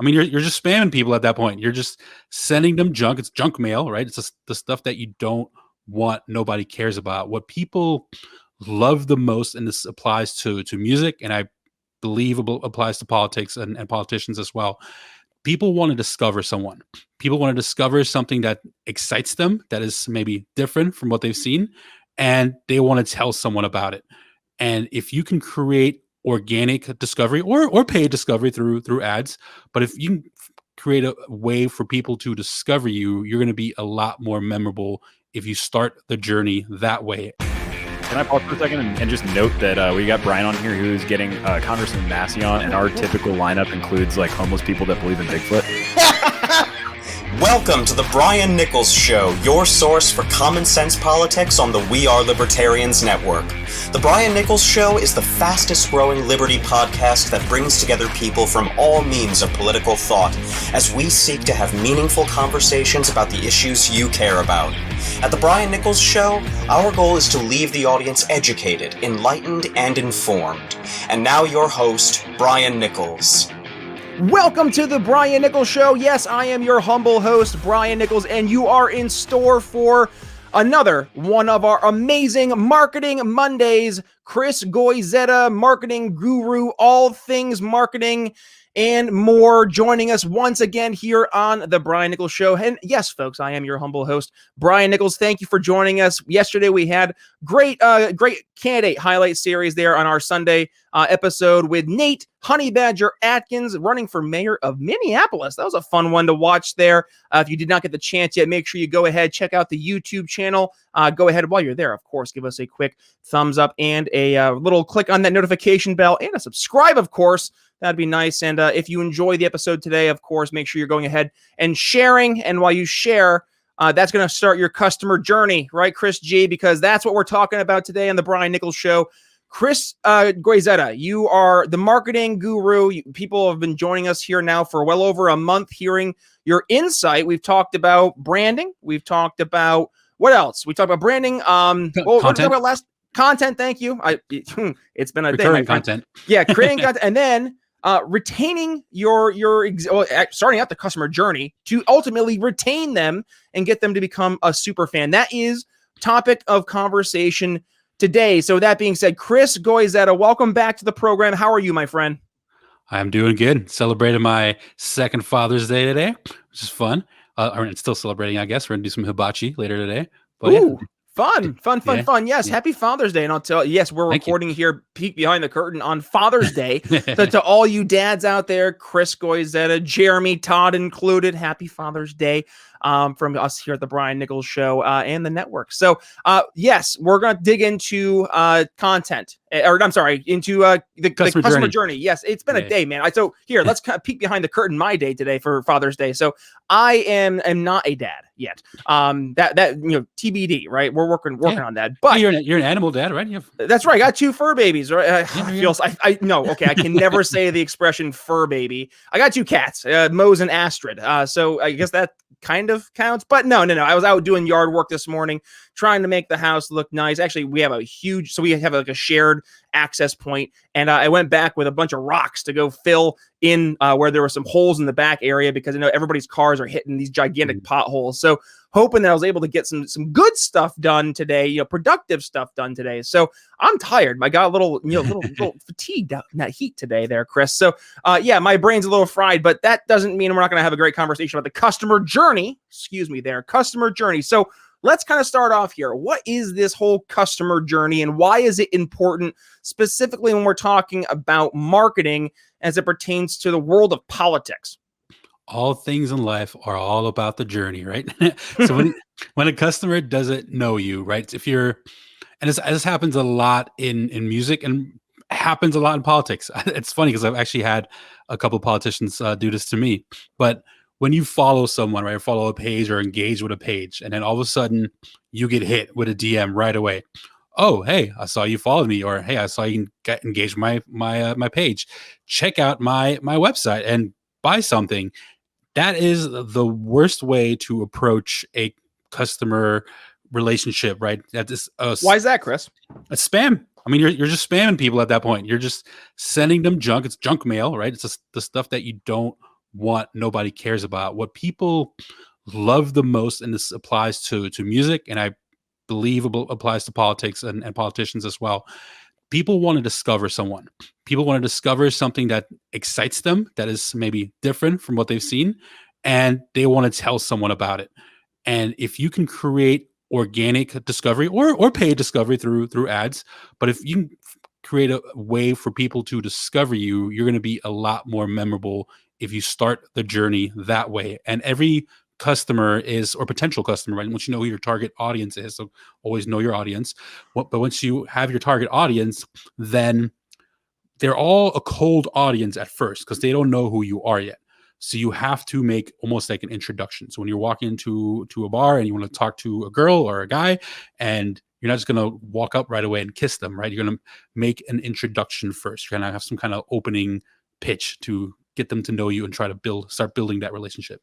I mean, you're just spamming people at that point. You're just sending them junk. It's junk mail, right? It's just the stuff that you don't want, nobody cares about. What people love the most, and this applies to music, and I believe applies to politics and politicians as well. People want to discover someone. People want to discover something that excites them, that is maybe different from what they've seen, and they want to tell someone about it. And if you can create organic discovery or paid discovery through ads, but if you can create a way for people to discover you, you're going to be a lot more memorable if you start the journey that way. Can I pause for a second and just note that we got Brian on here who's getting Congressman Massey on, and our typical lineup includes like homeless people that believe in Bigfoot. Welcome to the Brian Nichols Show, your source for common sense politics on the We Are Libertarians network. The Brian Nichols Show is the fastest growing liberty podcast that brings together people from all means of political thought as we seek to have meaningful conversations about the issues you care about. At the Brian Nichols Show, our goal is to leave the audience educated, enlightened, and informed. And now your host, Brian Nichols. Welcome to the Brian Nichols Show. Yes, I am your humble host, Brian Nichols, and you are in store for another one of our amazing Marketing Mondays. Chris Goyzueta, marketing guru, all things marketing and more, joining us once again here on the Brian Nichols Show. And yes, folks, I am your humble host, Brian Nichols. Thank you for joining us. Yesterday we had great candidate highlight series there on our Sunday episode with Nate Honey Badger Atkins running for mayor of Minneapolis. That was a fun one to watch there. If you did not get the chance yet, make sure you go ahead, check out the YouTube channel. Go ahead while you're there, of course, give us a quick thumbs up and a little click on that notification bell and a subscribe, of course. That'd be nice. And if you enjoy the episode today, of course, make sure you're going ahead and sharing. And while you share, that's going to start your customer journey, right, Chris G? Because that's what we're talking about today on the Brian Nichols Show. Chris Goyzueta, you are the marketing guru. People have been joining us here now for well over a month, hearing your insight. We've talked about branding. We've talked about what else? We talked about branding. What did we talk about last? Content. Thank you. It's been a recurring content. Yeah, creating content, and then retaining starting out the customer journey to ultimately retain them and get them to become a super fan. That is topic of conversation today. So that being said, Chris Goyzueta, welcome back to the program. How are you, my friend? I'm doing good. Celebrated my second Father's Day today, which is fun. It's still celebrating, I guess. We're going to do some hibachi later today. But ooh, fun. Yes, yeah. Happy Father's Day. And I'll tell you, yes, we're recording here, peek behind the curtain on Father's Day. So to all you dads out there, Chris Goyzueta, Jeremy, Todd included, happy Father's Day from us here at the Brian Nichols Show and the network. So yes, we're going to dig into content, into the customer journey. Yes, it's been a day, man. So here, let's kind of peek behind the curtain my day today for Father's Day. So I am not a dad yet. That TBD, right? We're working on that. But you're an animal dad, right? That's right. I got two fur babies, right? I can never say the expression fur baby. I got two cats, Mose and Astrid. So I guess that kind of counts, but no. I was out doing yard work this morning, trying to make the house look nice. Actually, we have like a shared access point, and I went back with a bunch of rocks to go fill in where there were some holes in the back area, because everybody's cars are hitting these gigantic potholes. So hoping that I was able to get some good stuff done today, productive stuff done today. So I'm tired. I got a little fatigued out in that heat today there, Chris. So my brain's a little fried, but that doesn't mean we're not going to have a great conversation about the customer journey. Customer journey. So let's kind of start off here. What is this whole customer journey, and why is it important, specifically when we're talking about marketing as it pertains to the world of politics? All things in life are all about the journey, right? So when a customer doesn't know you, right? This happens a lot in music, and happens a lot in politics. It's funny because I've actually had a couple of politicians do this to me. But when you follow someone, right, or follow a page or engage with a page, and then all of a sudden you get hit with a DM right away. Oh, hey, I saw you followed me, or hey, I saw you get engaged with my page. Check out my website and buy something. That is the worst way to approach a customer relationship, right? Why is that, Chris? A spam. I mean, you're just spamming people at that point. You're just sending them junk. It's junk mail, right? It's just the stuff that you don't want nobody cares about. What people love the most, and this applies to music, and I believe it applies to politics and politicians as well. People want to discover someone. People want to discover something that excites them, that is maybe different from what they've seen, and they want to tell someone about it. And if you can create organic discovery or paid discovery through ads, but if you can create a way for people to discover you, you're going to be a lot more memorable if you start the journey that way. And every customer is, or potential customer, right? Once you know who your target audience is, so always know your audience. But once you have your target audience, then they're all a cold audience at first because they don't know who you are yet. So you have to make almost like an introduction. So when you're walking into a bar and you want to talk to a girl or a guy, and you're not just going to walk up right away and kiss them, right? You're going to make an introduction first. You're going to have some kind of opening pitch to get them to know you and try to start building that relationship.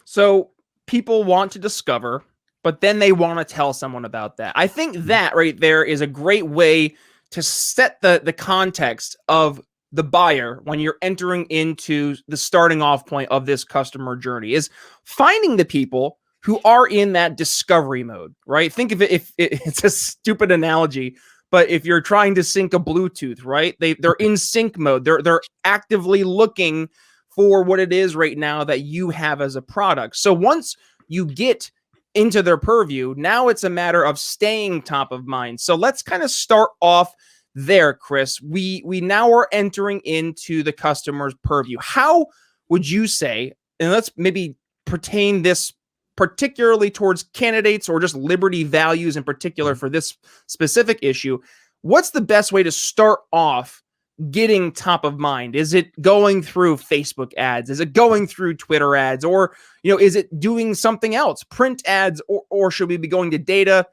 So people want to discover, but then they want to tell someone about that. I think that right there is a great way to set the context of the buyer when you're entering into the starting off point of this customer journey, is finding the people who are in that discovery mode, right? Think of it, if it's a stupid analogy, but if you're trying to sync a Bluetooth, right? They're in sync mode. They're actively looking for what it is right now that you have as a product. So once you get into their purview, now it's a matter of staying top of mind. So let's kind of start off there, Chris. We now are entering into the customer's purview. How would you say, and let's maybe pertain this particularly towards candidates or just liberty values in particular for this specific issue, what's the best way to start off getting top of mind? Is it going through Facebook ads? Is it going through Twitter ads? Or, is it doing something else, print ads, or should we be going to data?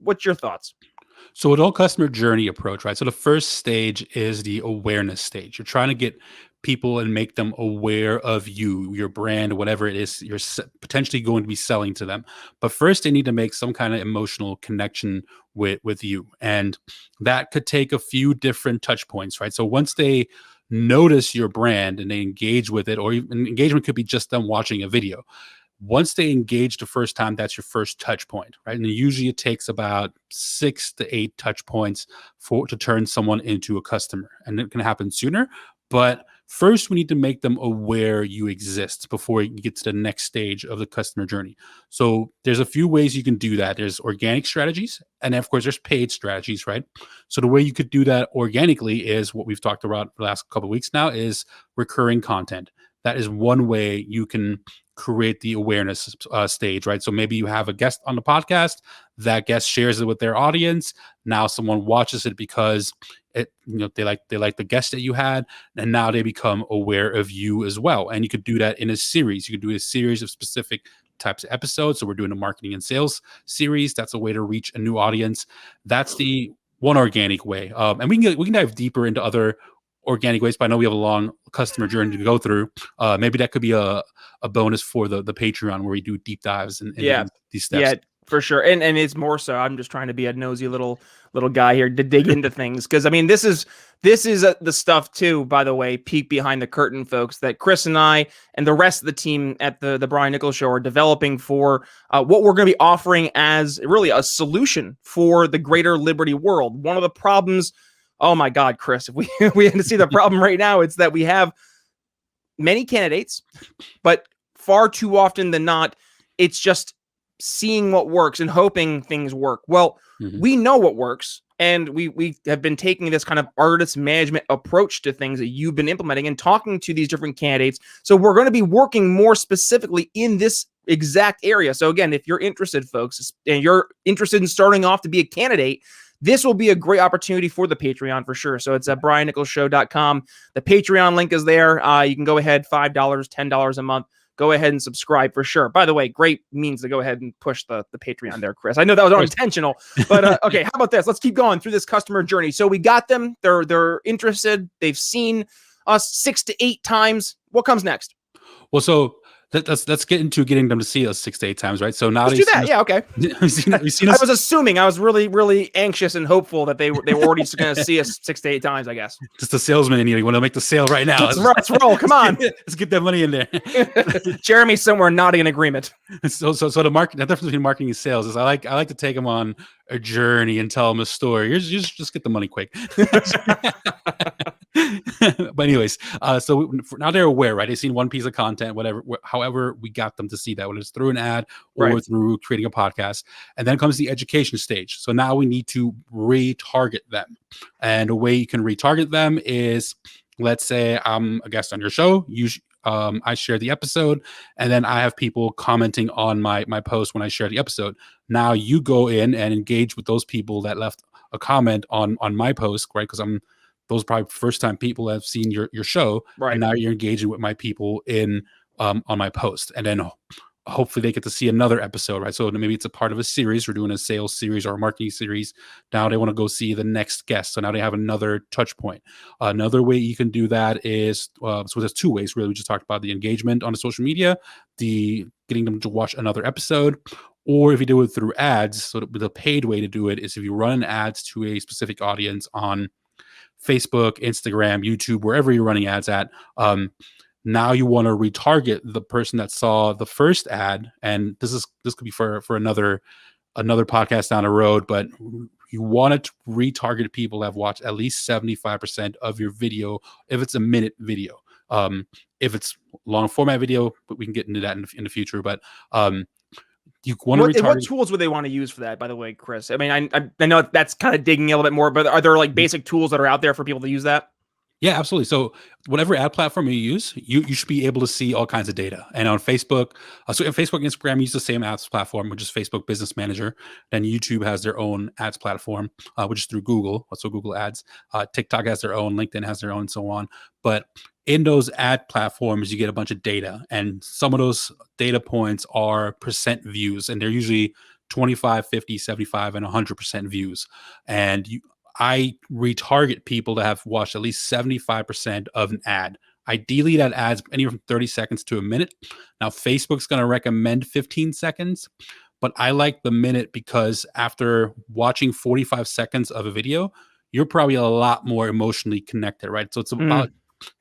What's your thoughts? So an all customer journey approach, right? So the first stage is the awareness stage. You're trying to get people and make them aware of you, your brand, whatever it is you're potentially going to be selling to them. But first, they need to make some kind of emotional connection with you. And that could take a few different touch points, right? So once they notice your brand and they engage with it, or even engagement could be just them watching a video. Once they engage the first time, that's your first touch point, right? And usually it takes about 6 to 8 touch points to turn someone into a customer. And it can happen sooner, but first we need to make them aware you exist before you get to the next stage of the customer journey. So there's a few ways you can do that. There's organic strategies, and of course there's paid strategies, right? So the way you could do that organically is what we've talked about the last couple of weeks now, is recurring content. That is one way you can create the awareness stage, right? So maybe you have a guest on the podcast, that guest shares it with their audience. Now someone watches it because they like the guest that you had, and now they become aware of you as well. And you could do that in a series. You could do a series of specific types of episodes. So we're doing a marketing and sales series. That's a way to reach a new audience. That's the one organic way. And we can dive deeper into other organic ways, but I know we have a long customer journey to go through. Maybe that could be a bonus for the Patreon, where we do deep dives in these steps. Yeah, for sure. And it's more so, I'm just trying to be a nosy little guy here to dig into things. Cause I mean, this is the stuff too, by the way, peek behind the curtain, folks, that Chris and I and the rest of the team at the Brian Nichols Show are developing for what we're going to be offering as really a solution for the greater liberty world. One of the problems, oh my God, Chris, if we had to see the problem right now, it's that we have many candidates, but far too often than not, it's just seeing what works and hoping things work. Well, we know what works, and we have been taking this kind of artist management approach to things that you've been implementing and talking to these different candidates. So we're going to be working more specifically in this exact area. So again, if you're interested, folks, and you're interested in starting off to be a candidate, this will be a great opportunity for the Patreon for sure. So it's at briannicholsshow.com. The Patreon link is there. You can go ahead, $5, $10 a month. Go ahead and subscribe for sure. By the way, great means to go ahead and push the Patreon there, Chris. I know that was unintentional, but okay, how about this? Let's keep going through this customer journey. So we got them. They're interested. They've seen us 6 to 8 times. What comes next? Well, so let's get into getting them to see us 6 to 8 times, right? So now Let's do that. Yeah, okay. We've seen I us. was assuming, I was really anxious and hopeful that they were already going to see us 6 to 8 times, I guess. Just a salesman in you. You want to make the sale right now. Let's roll. Come on. Let's get that money in there. Jeremy's somewhere nodding in agreement. So the difference between marketing and sales is I like to take them on a journey and tell them a story. You just get the money quick. But anyways, so now they're aware, right? They've seen one piece of content, whatever, however we got them to see that, whether it's through an ad or through creating a podcast. And then comes the education stage. So now we need to retarget them. And a way you can retarget them is, let's say I'm a guest on your show. I share the episode, and then I have people commenting on my post when I share the episode. Now you go in and engage with those people that left a comment on my post, right? Because those are probably first time people that have seen your show, right? And now you're engaging with my people in on my post, and then hopefully they get to see another episode, right? So maybe it's a part of a series. We're doing a sales series or a marketing series. Now they want to go see the next guest. So now they have another touch point. Another way you can do that is, so there's 2 ways really. We just talked about the engagement on the social media, the getting them to watch another episode, or if you do it through ads. So the paid way to do it is if you run ads to a specific audience on Facebook, Instagram, YouTube, wherever you're running ads at. Now you want to retarget the person that saw the first ad, and this could be for another podcast down the road, but you want to retarget people that have watched at least 75% of your video if it's a minute video. If it's long format video, but we can get into that in the future. But you want to retarget. What tools would they want to use for that, by the way, Chris? I mean, I know that's kind of digging a little bit more, but are there like basic tools that are out there for people to use that? Yeah, absolutely. So whatever ad platform you use, you should be able to see all kinds of data. And on Facebook, so in Facebook and Instagram use the same ads platform, which is Facebook Business Manager. Then YouTube has their own ads platform, which is through Google, so Google Ads. TikTok has their own, LinkedIn has their own, and so on. But in those ad platforms, you get a bunch of data. And some of those data points are percent views. And they're usually 25, 50, 75, and 100% views. And I retarget people that have watched at least 75% of an ad. Ideally, that ad's anywhere from 30 seconds to a minute. Now, Facebook's going to recommend 15 seconds, but I like the minute because after watching 45 seconds of a video, you're probably a lot more emotionally connected, right? So it's about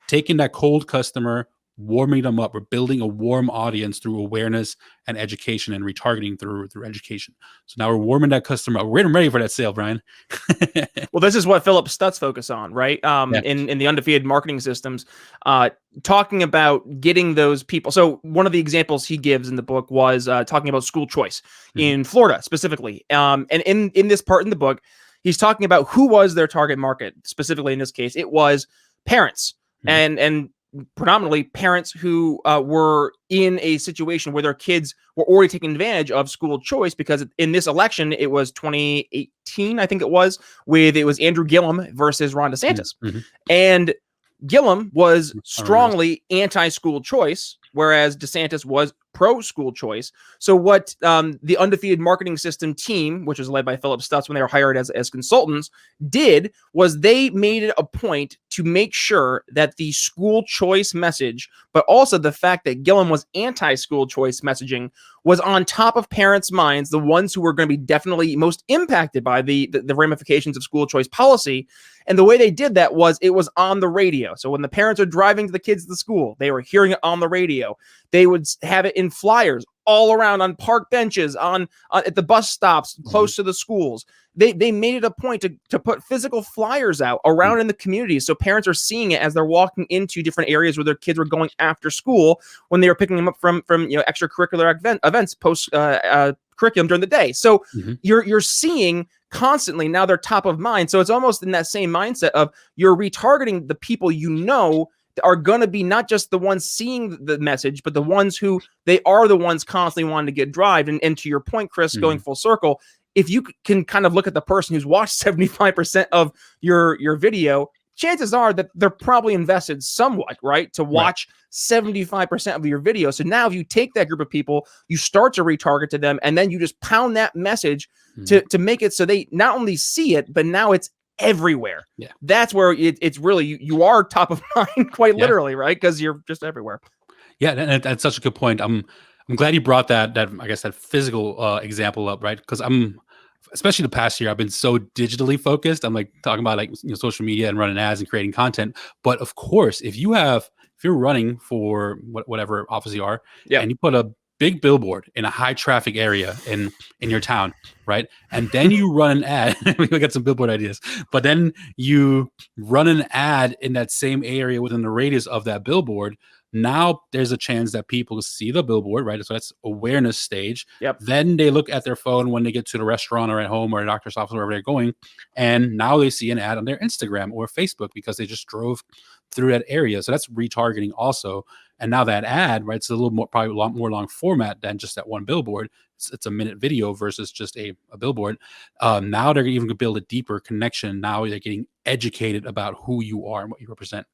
taking that cold customer, warming them up. We're building a warm audience through awareness and education, and retargeting through education. So now we're warming that customer up. We're getting ready for that sale, Brian. Well, this is what Philip Stutz focus on, right? In the Undefeated marketing systems, talking about getting those people. So one of the examples he gives in the book was talking about school choice in Florida specifically. And in this part in the book, he's talking about who was their target market. Specifically in this case, it was parents and predominantly parents who were in a situation where their kids were already taking advantage of school choice, because in this election, it was 2018, I think it was Andrew Gillum versus Ron DeSantis. And Gillum was strongly anti-school choice, whereas DeSantis was pro-school choice. So what the Undefeated marketing system team, which was led by Philip Stutz when they were hired as consultants, did was they made it a point to make sure that the school choice message, but also the fact that Gillum was anti-school choice messaging, was on top of parents' minds, the ones who were going to be definitely most impacted by the ramifications of school choice policy. And the way they did that was it was on the radio. So when the parents are driving to the kids to the school, they were hearing it on the radio. They would have it in flyers all around on park benches, at the bus stops close to the schools. They made it a point to put physical flyers out around in the community, so parents are seeing it as they're walking into different areas where their kids were going after school when they were picking them up from extracurricular events post curriculum during the day. So you're seeing constantly now they're top of mind. So it's almost in that same mindset of you're retargeting the people are going to be not just the ones seeing the message, but the ones who they are the ones constantly wanting to get drive. And to your point, Chris, going full circle, if you can kind of look at the person who's watched 75% of your video, chances are that they're probably invested somewhat, right, to watch 75% of your video. So now if you take that group of people, you start to retarget to them, and then you just pound that message to make it so they not only see it, but now it's everywhere. That's where it's really, you are top of mind, quite literally, right? Because you're just everywhere. Yeah, and that's such a good point. I'm glad you brought that I guess that physical example up, right? Because especially the past year, I've been so digitally focused. I'm like talking about like social media and running ads and creating content. But of course, if you're running for whatever office you are, Yeah. and you put a big billboard in a high traffic area in your town, right? And then you run an ad. We got some billboard ideas, but then you run an ad in that same area within the radius of that billboard. Now there's a chance that people see the billboard, right? So that's awareness stage. Yep. Then they look at their phone when they get to the restaurant or at home or a doctor's office, wherever they're going. And now they see an ad on their Instagram or Facebook because they just drove through that area. So that's retargeting also. And now that ad, right, it's a little more, probably a lot more long format than just that one billboard. It's a minute video versus just a billboard. Now they're even going to build a deeper connection. Now they're getting educated about who you are and what you represent.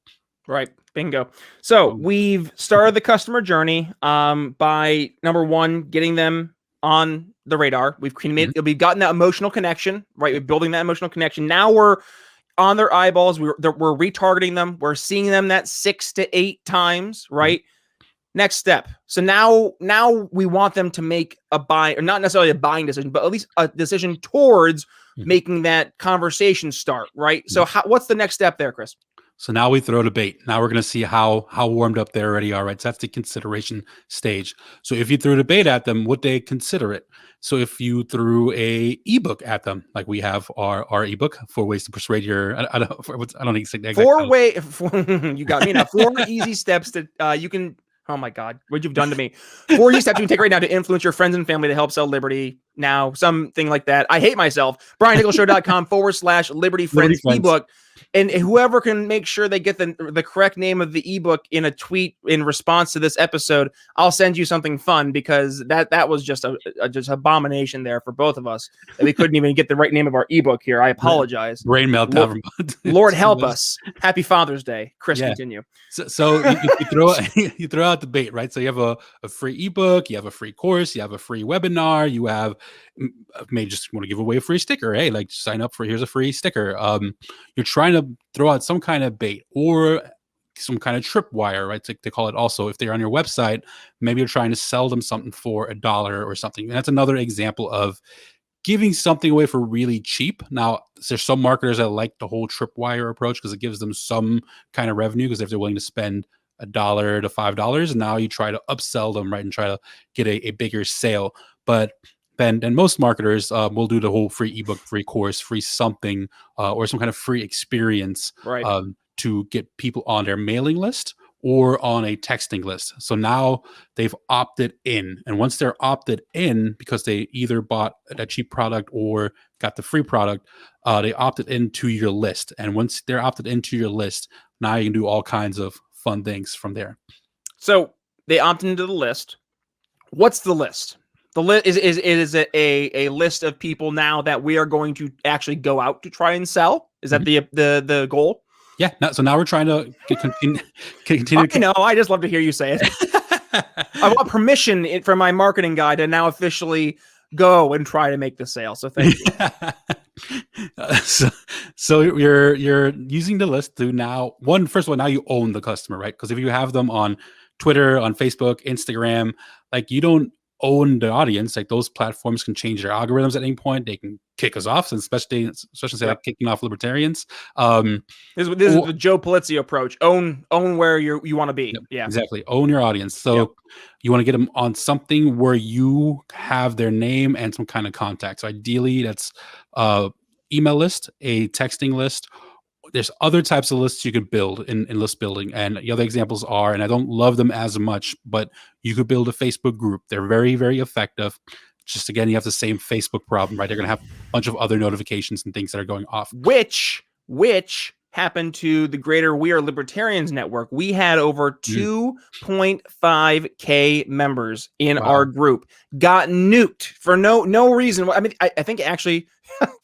Right. Bingo. So we've started the customer journey by number one, getting them on the radar. We've gotten that emotional connection, right? We're building that emotional connection. Now we're on their eyeballs. We're retargeting them. We're seeing them that 6 to 8 times, right? Next step. So now we want them to make a buy, or not necessarily a buying decision, but at least a decision towards making that conversation start, right? So what's the next step there, Chris? So now we throw the bait. Now we're going to see how warmed up they already are, right? So that's the consideration stage. So if you threw the bait at them, would they consider it? So if you threw a ebook at them, like we have our ebook, 4 ways to persuade your, I don't think it's the exact you got me now. 4 easy steps that you can. Oh my God, what you've done to me. 4 easy steps you can take right now to influence your friends and family to help sell Liberty now, something like that. I hate myself. BrianNicholsShow.com/Liberty Friends ebook. And whoever can make sure they get the correct name of the ebook in a tweet in response to this episode, I'll send you something fun, because that was just a abomination there for both of us that we couldn't even get the right name of our ebook here. I apologize. Brain meltdown. Lord help us. Happy Father's Day. Chris, continue. So you throw out the bait, right? So you have a free ebook, you have a free course, you have a free webinar, you have may just want to give away a free sticker. Hey, like sign up for, here's a free sticker. You're trying to throw out some kind of bait or some kind of tripwire, right? They call it also. If they're on your website, maybe you're trying to sell them something for $1 or something. And that's another example of giving something away for really cheap. Now, there's some marketers that like the whole tripwire approach because it gives them some kind of revenue, because if they're willing to spend $1 to $5, now you try to upsell them, right, and try to get a bigger sale. But then most marketers will do the whole free ebook, free course, free something, or some kind of free experience, right, to get people on their mailing list or on a texting list. So now they've opted in. And once they're opted in, because they either bought a cheap product or got the free product, they opted into your list. And once they're opted into your list, now you can do all kinds of fun things from there. So they opt into the list. What's the list? The list is a list of people now that we are going to actually go out to try and sell. Is that the goal? Yeah. So now we're trying to continue. I know. I just love to hear you say it. I want permission from my marketing guy to now officially go and try to make the sale. So thank you. So you're using the list to now, first of all, now you own the customer, right? Because if you have them on Twitter, on Facebook, Instagram, like you don't own the audience. Like those platforms can change their algorithms at any point. They can kick us off, and especially say like kicking off libertarians. This is the Joe Polizzi approach. Own where you want to be. Yeah, exactly. Own your audience. So you want to get them on something where you have their name and some kind of contact. So ideally, that's email list, a texting list. There's other types of lists you could build in list building. And the other examples are, and I don't love them as much, but you could build a Facebook group. They're very, very effective. Just again, you have the same Facebook problem, right? They're going to have a bunch of other notifications and things that are going off. Which happened to the greater We Are Libertarians network. We had over 2.5K members in our group. Got nuked for no reason. I mean, I think actually,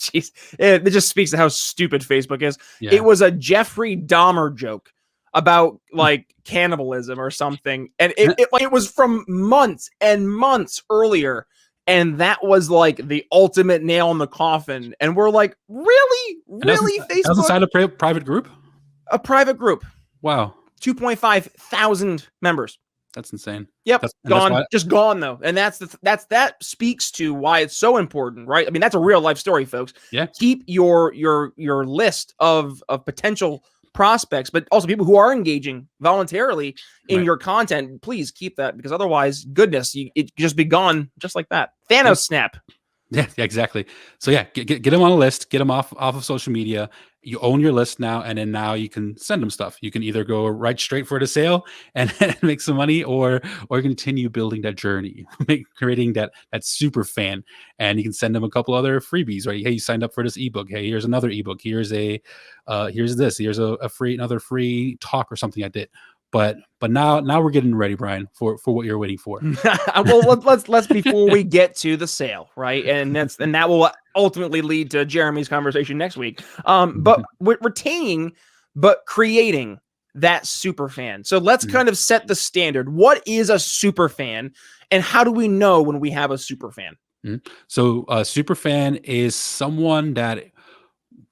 jeez, it just speaks to how stupid Facebook is. Yeah. It was a Jeffrey Dahmer joke about like cannibalism or something, and it was from months and months earlier. And that was like the ultimate nail in the coffin. And we're like, really? Facebook? That's inside a private group? A private group. Wow. 2.5 thousand members. That's insane. Yep, That's gone, just gone though, and that speaks to why it's so important, right? I mean, that's a real life story, folks. Yeah. Keep your list of potential prospects, but also people who are engaging voluntarily in your content. Please keep that, because otherwise, goodness, it just be gone just like that. Thanos snap. Yeah, exactly. So yeah, get them on a list, get them off of social media. You own your list now, and then now you can send them stuff. You can either go right straight for the sale and make some money, or continue building that journey, creating that super fan. And you can send them a couple other freebies, right? Hey, you signed up for this ebook. Hey, here's another ebook. Here's here's another free talk or something I did. But now we're getting ready, Brian, for what you're waiting for. Well, let's before we get to the sale, right? And that will ultimately lead to Jeremy's conversation next week. But retaining, but creating that super fan. So let's kind of set the standard. What is a super fan, and how do we know when we have a super fan? So a super fan is someone that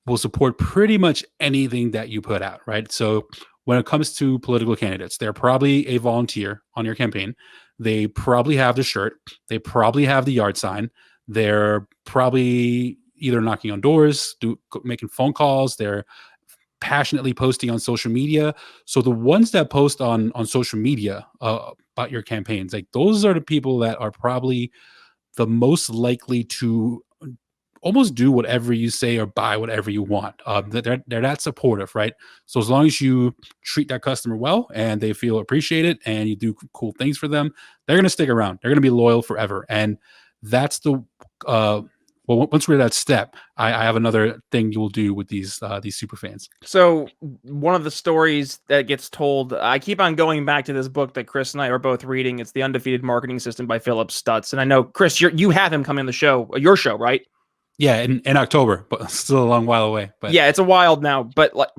will support pretty much anything that you put out, right? So when it comes to political candidates, they're probably a volunteer on your campaign. They probably have the shirt. They probably have the yard sign. They're probably either knocking on doors, making phone calls. They're passionately posting on social media. So the ones that post on social media about your campaigns, like those are the people that are probably the most likely to almost do whatever you say or buy whatever you want. They're that supportive, right? So as long as you treat that customer well and they feel appreciated and you do cool things for them, they're going to stick around. They're going to be loyal forever. And that's the once we're at that step, I have another thing you will do with these super fans. So one of the stories that gets told, I keep on going back to this book that Chris and I are both reading. It's The Undefeated Marketing System by Philip Stutz. And I know, Chris, you have him come on the show, your show, right? Yeah, in October, but still a long while away. But yeah, it's a while now, but like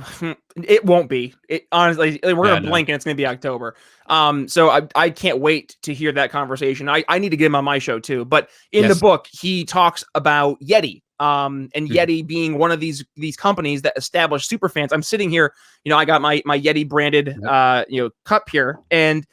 it won't be. It honestly, we're gonna blink and it's gonna be October. So I can't wait to hear that conversation. I need to get him on my show too. But in the book, he talks about Yeti. And Yeti being one of these companies that establish super fans. I'm sitting here, I got my Yeti branded cup here, and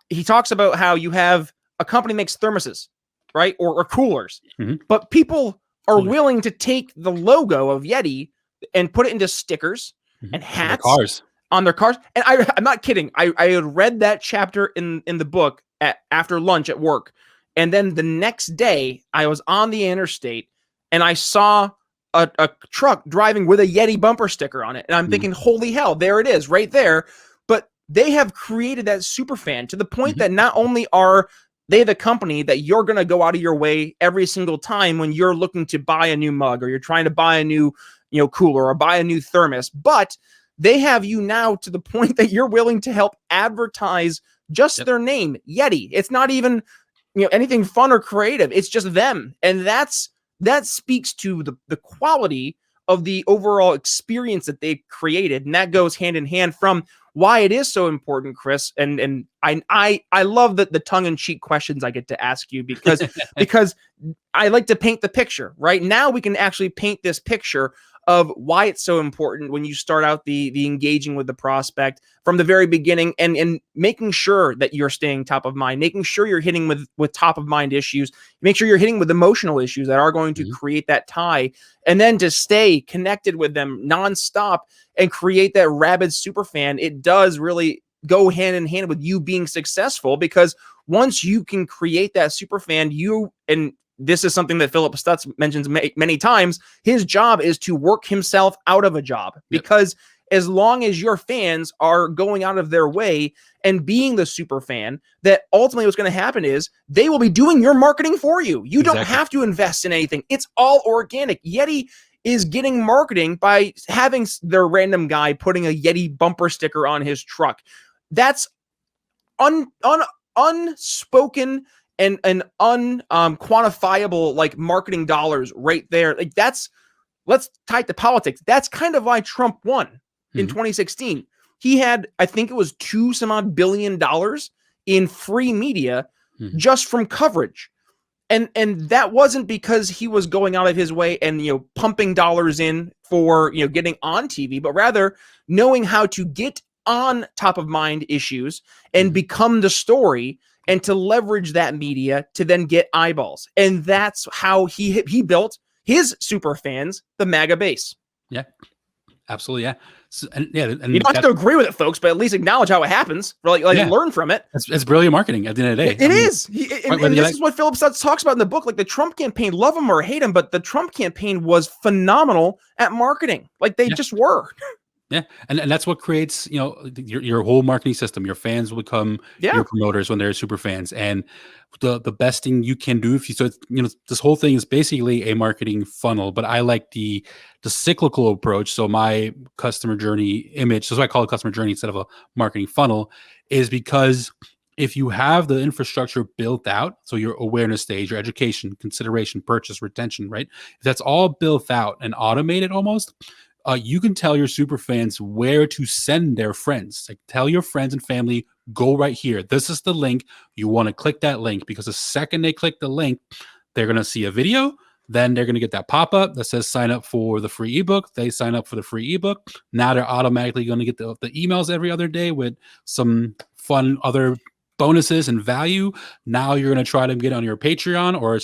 he talks about how you have a company makes thermoses, right, or coolers, but people are willing to take the logo of Yeti and put it into stickers and hats on their cars. And I'm not kidding. I had read that chapter in the book after lunch at work. And then the next day I was on the interstate and I saw a truck driving with a Yeti bumper sticker on it. And I'm thinking, holy hell, there it is right there. But they have created that super fan to the point that not only are they the company that you're going to go out of your way every single time when you're looking to buy a new mug or you're trying to buy a new, cooler or buy a new thermos, but they have you now to the point that you're willing to help advertise just their name, Yeti. It's not even, anything fun or creative. It's just them. And that speaks to the quality of the overall experience that they've created. And that goes hand in hand from why it is so important, Chris. And I love the tongue-in-cheek questions I get to ask you because I like to paint the picture. Right now, we can actually paint this picture of why it's so important when you start out the engaging with the prospect from the very beginning and making sure that you're staying top of mind, making sure you're hitting with top of mind issues, make sure you're hitting with emotional issues that are going to create that tie, and then to stay connected with them nonstop and create that rabid super fan. It does really go hand in hand with you being successful, because once you can create that super fan, and this is something that Philip Stutz mentions many times, his job is to work himself out of a job, because as long as your fans are going out of their way and being the super fan, that ultimately what's going to happen is they will be doing your marketing for you. You don't have to invest in anything. It's all organic. Yeti is getting marketing by having their random guy putting a Yeti bumper sticker on his truck. That's unspoken and unquantifiable, like, marketing dollars right there. Like, let's tie it to politics. That's kind of why Trump won in 2016. He had, I think it was $2 billion in free media just from coverage. And that wasn't because he was going out of his way and, pumping dollars in for, getting on TV, but rather knowing how to get on top of mind issues and become the story, and to leverage that media to then get eyeballs. And that's how he built his super fans, the MAGA base. Yeah, absolutely. Yeah. So, and you don't have to agree with it, folks, but at least acknowledge how it happens. Learn from it. It's brilliant marketing at the end of the day. It is. And this is what Philip Stutz talks about in the book. Like the Trump campaign, love him or hate him, but the Trump campaign was phenomenal at marketing. Like they just were. Yeah, and that's what creates, your whole marketing system. Your fans will become your promoters when they're super fans, and the best thing you can do this whole thing is basically a marketing funnel. But I like the cyclical approach. So my customer journey image, so I call it customer journey instead of a marketing funnel, is because if you have the infrastructure built out, so your awareness stage, your education, consideration, purchase, retention, right? If that's all built out and automated almost. You can tell your super fans where to send their friends. Like tell your friends and family, go right here. This is the link. You want to click that link because the second they click the link, they're going to see a video. Then they're going to get that pop-up that says sign up for the free ebook. They sign up for the free ebook. Now they're automatically going to get the emails every other day with some fun other bonuses and value. Now you're going to try to get on your Patreon or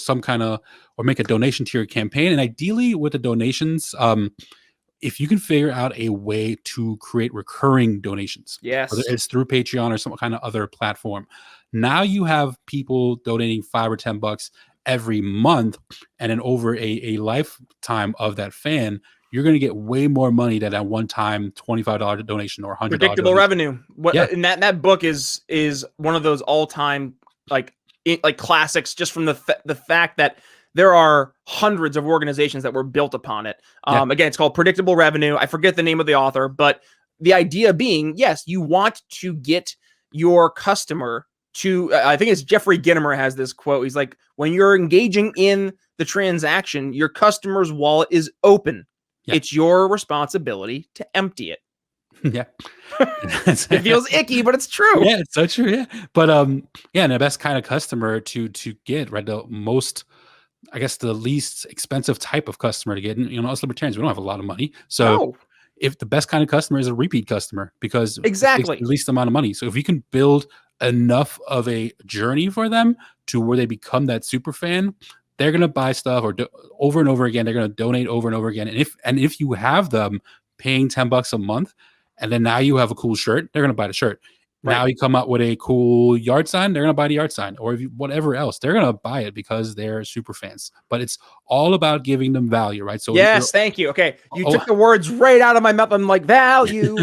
or make a donation to your campaign. And ideally with the donations, if you can figure out a way to create recurring donations, whether it's through Patreon or some kind of other platform, now you have people donating $5 or $10 every month, and then over a lifetime of that fan, you're going to get way more money than that one-time $25 donation or $100 predictable revenue. And that book is one of those all-time like classics, just from the fact that there are hundreds of organizations that were built upon it. Again, it's called Predictable Revenue. I forget the name of the author, but the idea being, yes, you want to get your customer to, I think it's Jeffrey Gitomer has this quote. He's like, when you're engaging in the transaction, your customer's wallet is open. Yeah. It's your responsibility to empty it. Yeah. It feels icky, but it's true. Yeah, it's so true. Yeah. But and the best kind of customer to get, right? The most, I guess, the least expensive type of customer to get. And us libertarians, we don't have a lot of money. So if the best kind of customer is a repeat customer, because it takes the least amount of money. So if you can build enough of a journey for them to where they become that super fan, they're going to buy stuff over and over again. They're going to donate over and over again. And if you have them paying $10 a month, and then now you have a cool shirt, they're going to buy the shirt. Right. Now you come out with a cool yard sign, they're going to buy the yard sign, or whatever else, they're going to buy it because they're super fans. But it's all about giving them value, right? So yes, thank you. Okay, you took the words right out of my mouth. I'm like, value.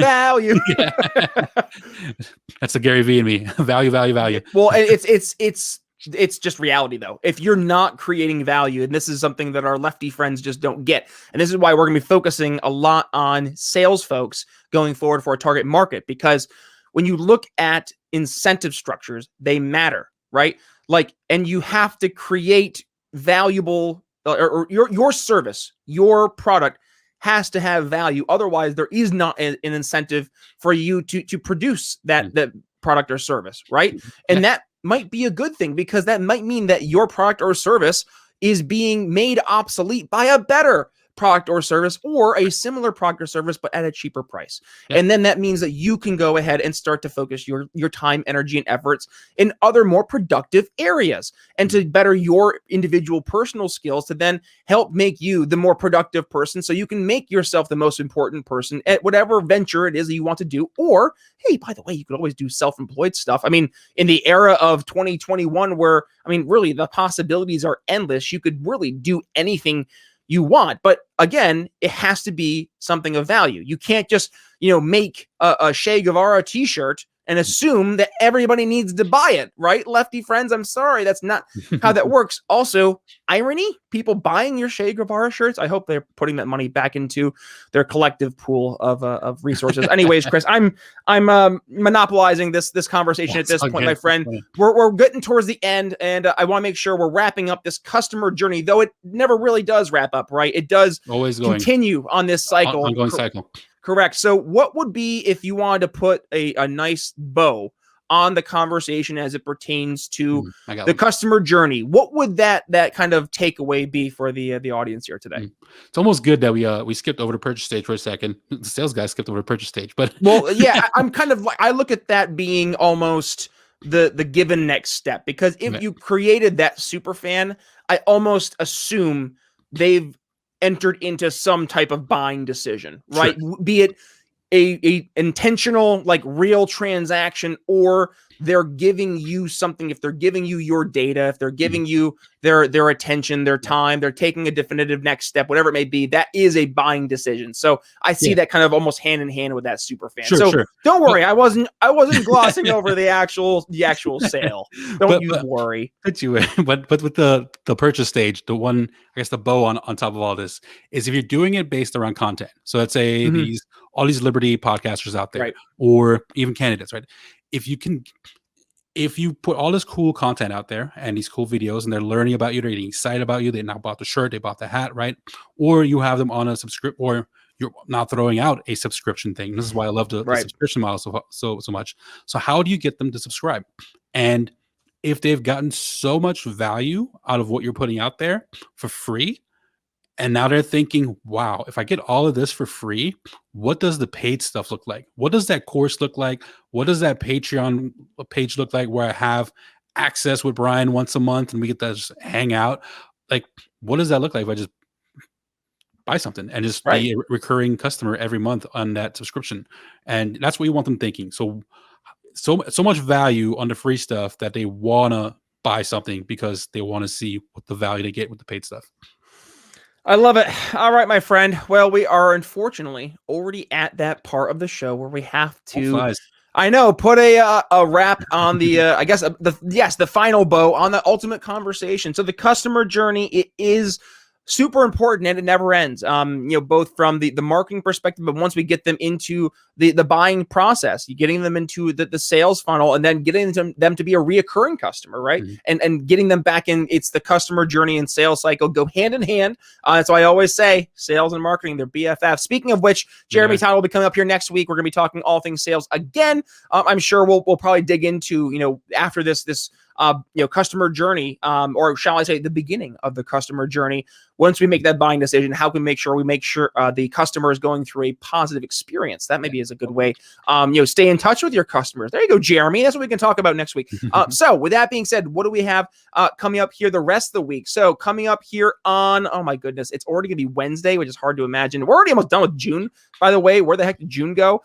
That's the Gary Vee in me. Value. Well, it's just reality though. If you're not creating value, and this is something that our lefty friends just don't get, and this is why we're going to be focusing a lot on sales folks going forward for our target market, because when you look at incentive structures, they matter, right? Like, and you have to create valuable, or your service, your product has to have value. Otherwise, there is not an incentive for you to produce that product or service, right? And that might be a good thing, because that might mean that your product or service is being made obsolete by a better product or service, or a similar product or service, but at a cheaper price. Yep. And then that means that you can go ahead and start to focus your time, energy, and efforts in other more productive areas, and to better your individual personal skills to then help make you the more productive person, so you can make yourself the most important person at whatever venture it is that you want to do. Or, hey, by the way, you could always do self-employed stuff. I mean, in the era of 2021, where, I mean, really the possibilities are endless, you could really do anything you want. But again, it has to be something of value. You can't just, make a Che Guevara t-shirt and assume that everybody needs to buy it, right? Lefty friends, I'm sorry, that's not how that works. Also, irony, people buying your Che Guevara shirts, I hope they're putting that money back into their collective pool of resources. Anyways, Chris, I'm monopolizing this conversation at this point, my friend. We're getting towards the end, and I want to make sure we're wrapping up this customer journey, though it never really does wrap up, right? It does always continue on this cycle. Ongoing cycle. Correct. So what would be, if you wanted to put a nice bow on the conversation as it pertains to the one. customer journey. What would that kind of takeaway be for the audience here today? It's almost good that we skipped over the purchase stage for a second. The sales guy skipped over the purchase stage, but well, yeah, I'm kind of like, I look at that being almost the given next step, because if you created that super fan, I almost assume they've entered into some type of buying decision, right? Sure. Be it a intentional, like, real transaction, or they're giving you something. If they're giving you your data, if they're giving you their attention, their time, they're taking a definitive next step, whatever it may be, that is a buying decision. So I see that kind of almost hand in hand with that super fan. Sure. Don't worry, I wasn't glossing over the actual sale. Don't worry. But with the purchase stage, the one, I guess, the bow on top of all this is, if you're doing it based around content. So let's say all these Liberty podcasters out there, or even candidates, right? If you put all this cool content out there and these cool videos, and they're learning about you, they're getting excited about you, they now bought the shirt, they bought the hat, right? Or you have them on a subscription, or you're not throwing out a subscription thing. This is why I love the subscription model so much. So how do you get them to subscribe? And if they've gotten so much value out of what you're putting out there for free, and now they're thinking, wow, if I get all of this for free, what does the paid stuff look like? What does that course look like? What does that Patreon page look like, where I have access with Brian once a month and we get to just hang out? Like, what does that look like if I just buy something and just be a recurring customer every month on that subscription? And that's what you want them thinking. So much value on the free stuff that they want to buy something, because they want to see what the value they get with the paid stuff. I love it. All right, my friend. Well, we are unfortunately already at that part of the show where we have to, I know, put a wrap on the, I guess, the final bow on the ultimate conversation. So the customer journey, it is super important, and it never ends. Both from the marketing perspective, but once we get them into the buying process, you getting them into the sales funnel, and then getting them to be a reoccurring customer, right? And getting them back in. It's the customer journey and sales cycle go hand in hand. So I always say sales and marketing, they're BFF. Speaking of which, Jeremy Tyler will be coming up here next week. We're going to be talking all things sales again. I'm sure we'll probably dig into, after this customer journey, or shall I say the beginning of the customer journey. Once we make that buying decision, how can we make sure the customer is going through a positive experience? That maybe is a good way. Stay in touch with your customers. There you go, Jeremy. That's what we can talk about next week. So with that being said, what do we have coming up here the rest of the week? So coming up here on, oh my goodness, it's already gonna be Wednesday, which is hard to imagine. We're already almost done with June, by the way. Where the heck did June go?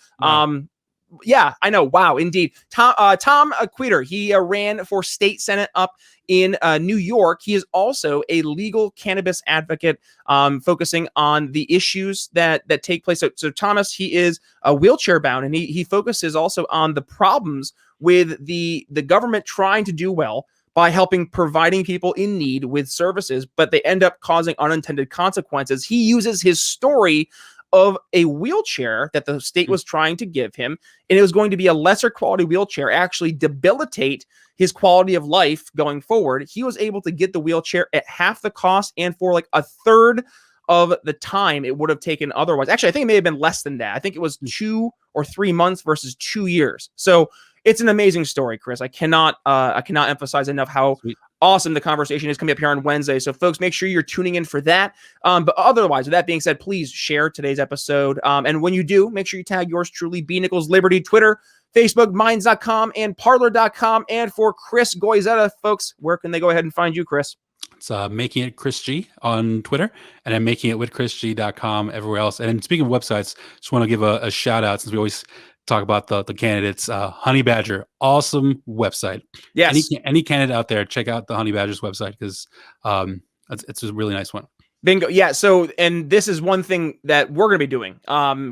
Yeah, I know. Wow, indeed. Tom Queter, he ran for state senate up in New York. He is also a legal cannabis advocate, focusing on the issues that take place. So Thomas, he is wheelchair bound, and he focuses also on the problems with the government trying to do well by providing people in need with services, but they end up causing unintended consequences. He uses his story of a wheelchair that the state was trying to give him, and it was going to be a lesser quality wheelchair, actually debilitate his quality of life going forward. He was able to get the wheelchair at half the cost and for like a third of the time it would have taken otherwise. Actually, I think it may have been less than that. I think it was 2 or 3 months versus 2 years. So it's an amazing story, Chris. I cannot emphasize enough how awesome the conversation is coming up here on Wednesday. So folks, make sure you're tuning in for that. But otherwise, with that being said, please share today's episode. And when you do, make sure you tag yours truly, B Nichols Liberty, Twitter, Facebook, minds.com, and parlor.com. And for Chris Goyzueta, folks, where can they go ahead and find you, Chris? It's Making It Chris G on Twitter, and then makingitwithchrisg.com everywhere else. And speaking of websites, just want to give a shout out, since we always talk about the candidates. Honey Badger, awesome website. Yes. Any candidate out there, check out the Honey Badger's website, because it's a really nice one. Bingo. Yeah. So, and this is one thing that we're going to be doing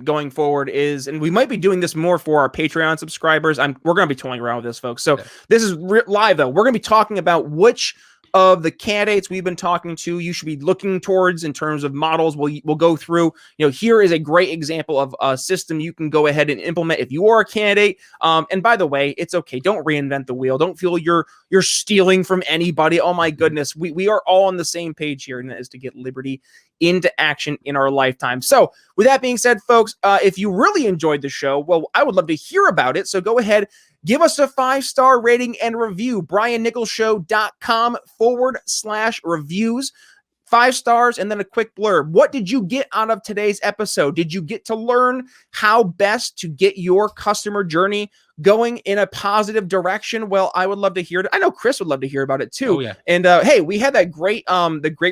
going forward is, and we might be doing this more for our Patreon subscribers. We're going to be toying around with this, folks. So this is live though. We're going to be talking about which of the candidates we've been talking to you should be looking towards in terms of models. We'll go through, here is a great example of a system you can go ahead and implement if you are a candidate. And by the way, it's okay. Don't reinvent the wheel. Don't feel you're stealing from anybody. Oh my goodness. We are all on the same page here, and that is to get liberty into action in our lifetime. So with that being said, folks, if you really enjoyed the show, well, I would love to hear about it. So go ahead, Give us a 5-star rating and review. BrianNicholsShow.com/reviews. 5 stars and then a quick blurb. What did you get out of today's episode? Did you get to learn how best to get your customer journey going in a positive direction? Well, I would love to hear it. I know Chris would love to hear about it too. Oh, yeah. And hey, we had that great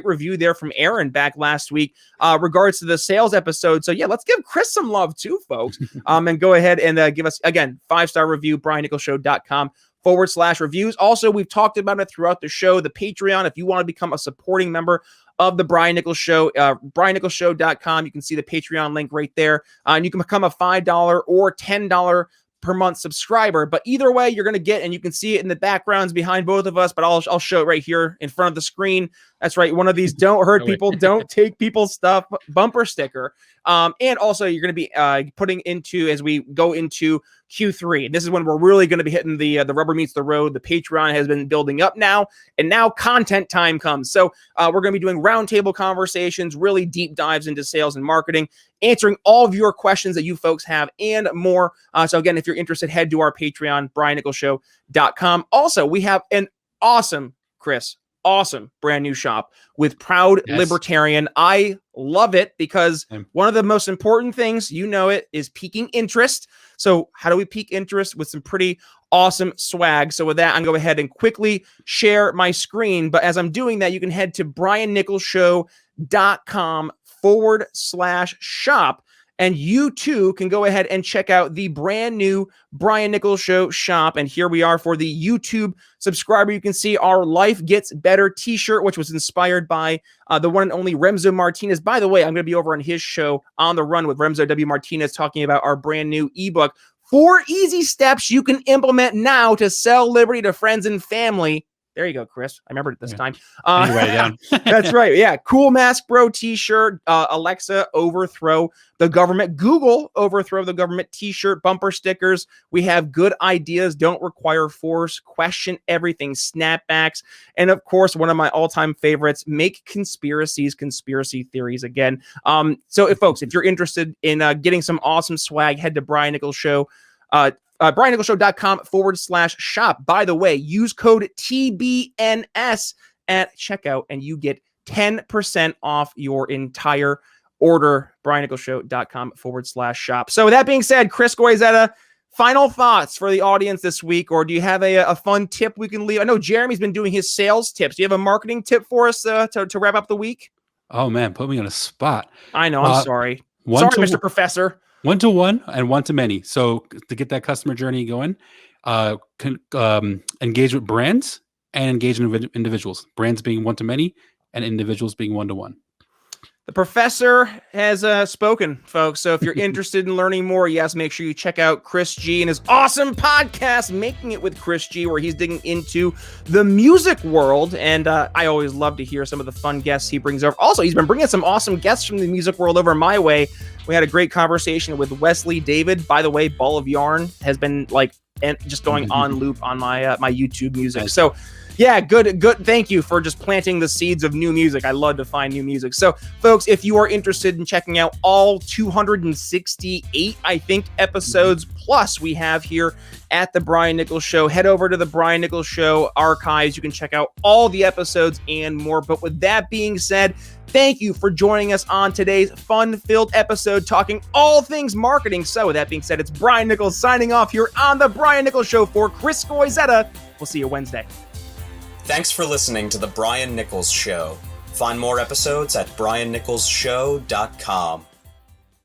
review there from Aaron back last week regards to the sales episode. So yeah, let's give Chris some love too, folks. And go ahead and give us, again, 5-star review, BrianNicholsShow.com/reviews. Also, we've talked about it throughout the show, the Patreon. If you want to become a supporting member of the Brian Nichols Show, BrianNicholsShow.com. You can see the Patreon link right there. And you can become a $5 or $10 per month subscriber. But either way, you're going to get, and you can see it in the backgrounds behind both of us, but I'll show it right here in front of the screen. That's right. One of these don't hurt people, don't take people's stuff bumper sticker. And also you're going to be putting into, as we go into Q3, this is when we're really going to be hitting the rubber meets the road. The Patreon has been building up now, and now content time comes. So we're going to be doing roundtable conversations, really deep dives into sales and marketing, answering all of your questions that you folks have and more. So again, if you're interested, head to our Patreon, BrianNicholsShow.com. Also, we have an awesome brand new shop with Proud Libertarian. I love it because one of the most important things, you know it, is piquing interest. So how do we pique interest? With some pretty awesome swag. So with that, I'm going to go ahead and quickly share my screen. But as I'm doing that, you can head to BrianNicholsShow.com/shop. And you too can go ahead and check out the brand new Brian Nichols Show shop. And here we are for the YouTube subscriber. You can see our Life Gets Better t-shirt, which was inspired by the one and only Remzo Martinez. By the way, I'm going to be over on his show On the Run with Remzo W. Martinez talking about our brand new ebook, 4 easy steps you can implement now to sell liberty to friends and family. There you go, Chris. I remembered it this time. You write it down. That's right. Yeah. Cool Mask Bro t-shirt. Alexa, overthrow the government. Google, overthrow the government t-shirt, bumper stickers. We have good ideas, don't require force, question everything, snapbacks. And of course, one of my all-time favorites, make conspiracy theories again. So if you're interested in getting some awesome swag, head to Brian Nichols Show. BrianNicholsShow.com/shop. By the way, use code TBNS at checkout and you get 10% off your entire order. BrianNicholsShow.com/shop. So with that being said, Chris Goyzueta, final thoughts for the audience this week, or do you have a fun tip we can leave? I know Jeremy's been doing his sales tips. Do you have a marketing tip for us to wrap up the week? Oh man, put me on a spot. I know. I'm sorry. Sorry, Mr. Professor. 1-to-1 and 1-to-many. So to get that customer journey going, engage with brands and engage with individuals. Brands being 1-to-many and individuals being 1-to-1. The professor has spoken, folks. So if you're interested in learning more, yes, make sure you check out Chris G and his awesome podcast, Making It with Chris G, where he's digging into the music world. And I always love to hear some of the fun guests he brings over. Also, he's been bringing some awesome guests from the music world over my way. We had a great conversation with Wesley David. By the way, Ball of Yarn has been just going on loop on my my YouTube music. So yeah, good. Thank you for just planting the seeds of new music. I love to find new music. So, folks, if you are interested in checking out all 268, I think, episodes plus we have here at The Brian Nichols Show, head over to The Brian Nichols Show archives. You can check out all the episodes and more. But with that being said, thank you for joining us on today's fun-filled episode talking all things marketing. So, with that being said, it's Brian Nichols signing off here on The Brian Nichols Show for Chris Goyzueta. We'll see you Wednesday. Thanks for listening to The Brian Nichols Show. Find more episodes at briannicholsshow.com.